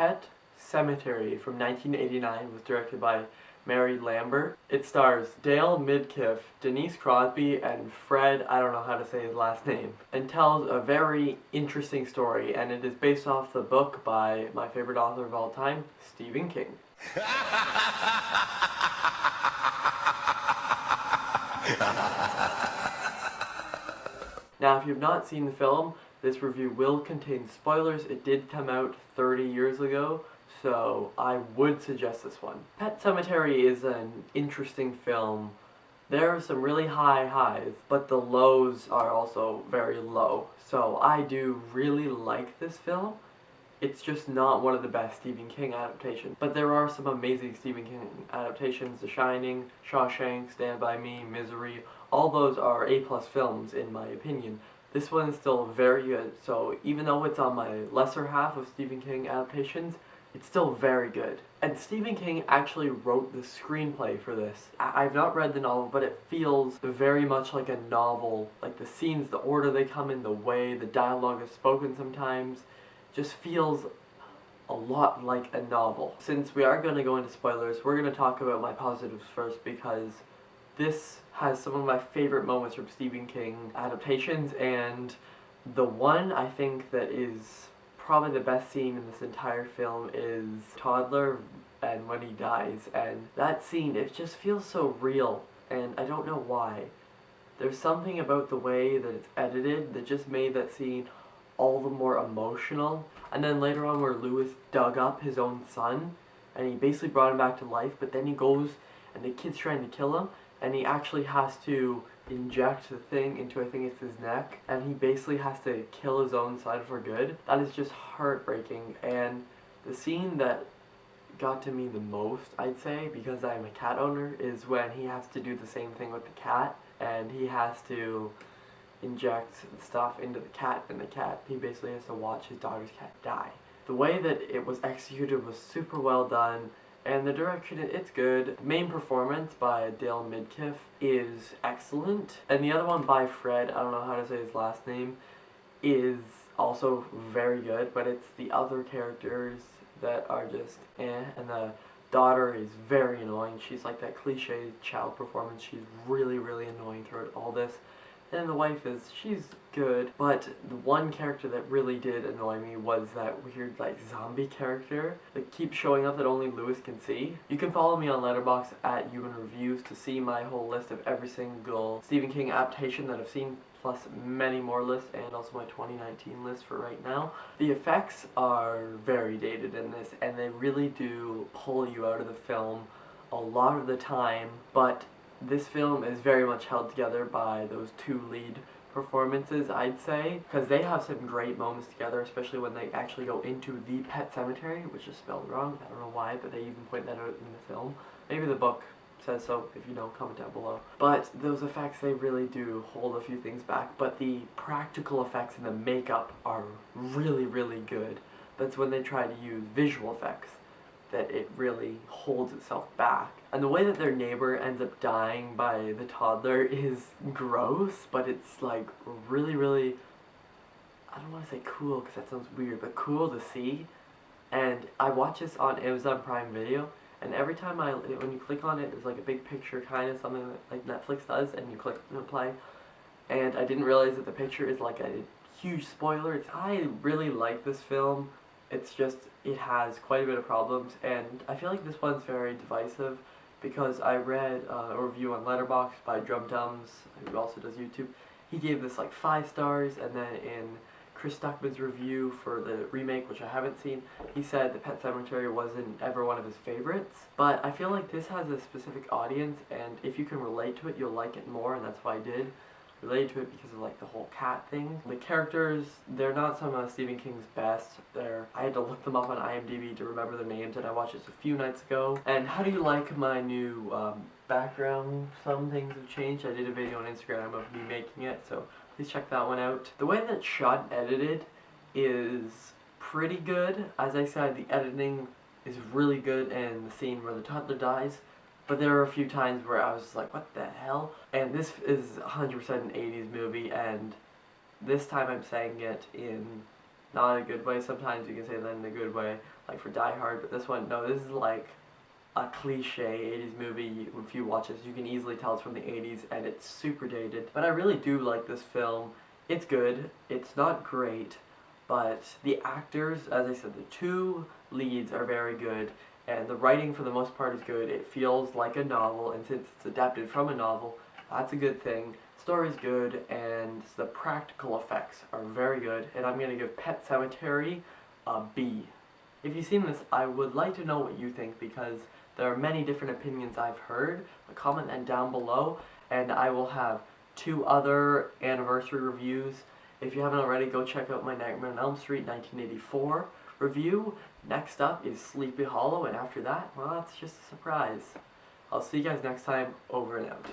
Pet Sematary from 1989 was directed by Mary Lambert. It stars Dale Midkiff, Denise Crosby, and Fred, I don't know how to say his last name, and tells a very interesting story, and it is based off the book by my favorite author of all time, Stephen King. Now, if you've not seen the film, this review will contain spoilers. It did come out 30 years ago, so I would suggest this one. Pet Sematary is an interesting film. There are some really high highs, but the lows are also very low. So I do really like this film. It's just not one of the best Stephen King adaptations. But there are some amazing Stephen King adaptations. The Shining, Shawshank, Stand By Me, Misery. All those are A+ films in my opinion. This one is still very good. So even though it's on my lesser half of Stephen King adaptations, it's still very good. And Stephen King actually wrote the screenplay for this. I've not read the novel, but it feels very much like a novel. Like the scenes, the order they come in, the way the dialogue is spoken sometimes, just feels a lot like a novel. Since we are going to go into spoilers, we're going to talk about my positives first, because this has some of my favorite moments from Stephen King adaptations, and the one I think that is probably the best scene in this entire film is toddler and when he dies. And that scene, it just feels so real, and I don't know why. There's something about the way that it's edited that just made that scene all the more emotional. And then later on, where Lewis dug up his own son and he basically brought him back to life, but then he goes and the kid's trying to kill him, and he actually has to inject the thing into, I think it's his neck, and he basically has to kill his own son for good. That is just heartbreaking. And the scene that got to me the most, I'd say, because I'm a cat owner, is when he has to do the same thing with the cat, and he has to inject stuff into the cat, and he basically has to watch his daughter's cat die. The way that it was executed was super well done, and the direction, it's good. The main performance by Dale Midkiff is excellent, and the other one by Fred, I don't know how to say his last name, is also very good, but it's the other characters that are just eh, and the daughter is very annoying. She's like that cliche child performance. She's really, really annoying throughout all this. And the wife she's good, but the one character that really did annoy me was that weird, like, zombie character that keeps showing up that only Lewis can see. You can follow me on Letterboxd at Ewan Reviews to see my whole list of every single Stephen King adaptation that I've seen, plus many more lists, and also my 2019 list for right now. The effects are very dated in this, and they really do pull you out of the film a lot of the time, but this film is very much held together by those two lead performances, I'd say, because they have some great moments together, especially when they actually go into the Pet Sematary, which is spelled wrong. I don't know why, but they even point that out in the film. Maybe the book says so. If you know, comment down below. But those effects, they really do hold a few things back, but the practical effects and the makeup are really, really good. That's when they try to use visual effects that it really holds itself back. And the way that their neighbor ends up dying by the toddler is gross, but it's like really, really, I don't want to say cool because that sounds weird, but cool to see. And I watch this on Amazon Prime Video, and every time when you click on it, it's like a big picture, kind of something like Netflix does, and you click play. And I didn't realize that the picture is like a huge spoiler. I really like this film. It's just, it has quite a bit of problems, and I feel like this one's very divisive, because I read a review on Letterboxd by Drum Dums, who also does YouTube. He gave this like 5 stars, and then in Chris Stuckman's review for the remake, which I haven't seen, he said the Pet Sematary wasn't ever one of his favorites. But I feel like this has a specific audience, and if you can relate to it, you'll like it more, and that's why I did relate to it, because of like the whole cat thing. The characters, they're not some of Stephen King's best. I had to look them up on IMDb to remember their names, and I watched this a few nights ago. And how do you like my new background? Some things have changed. I did a video on Instagram of me making it, so please check that one out. The way that it's shot and edited is pretty good. As I said, the editing is really good, and the scene where the toddler dies, but there were a few times where I was just like, what the hell? And this is 100% an 80s movie, and this time I'm saying it in not a good way. Sometimes you can say that in a good way. like for Die Hard, but this one, no, this is like a cliche 80s movie. If you watch this, you can easily tell it's from the 80s, and it's super dated. But I really do like this film. It's good. It's not great, but the actors, as I said, the two leads are very good, and the writing for the most part is good. It feels like a novel, and since it's adapted from a novel, that's a good thing. Story's good, and the practical effects are very good, and I'm going to give Pet Sematary a B. If you've seen this, I would like to know what you think, because there are many different opinions I've heard. Comment them down below, and I will have 2 other anniversary reviews. If you haven't already, go check out my Nightmare on Elm Street 1984 review. Next up is Sleepy Hollow, and after that, well, that's just a surprise. I'll see you guys next time. Over and out.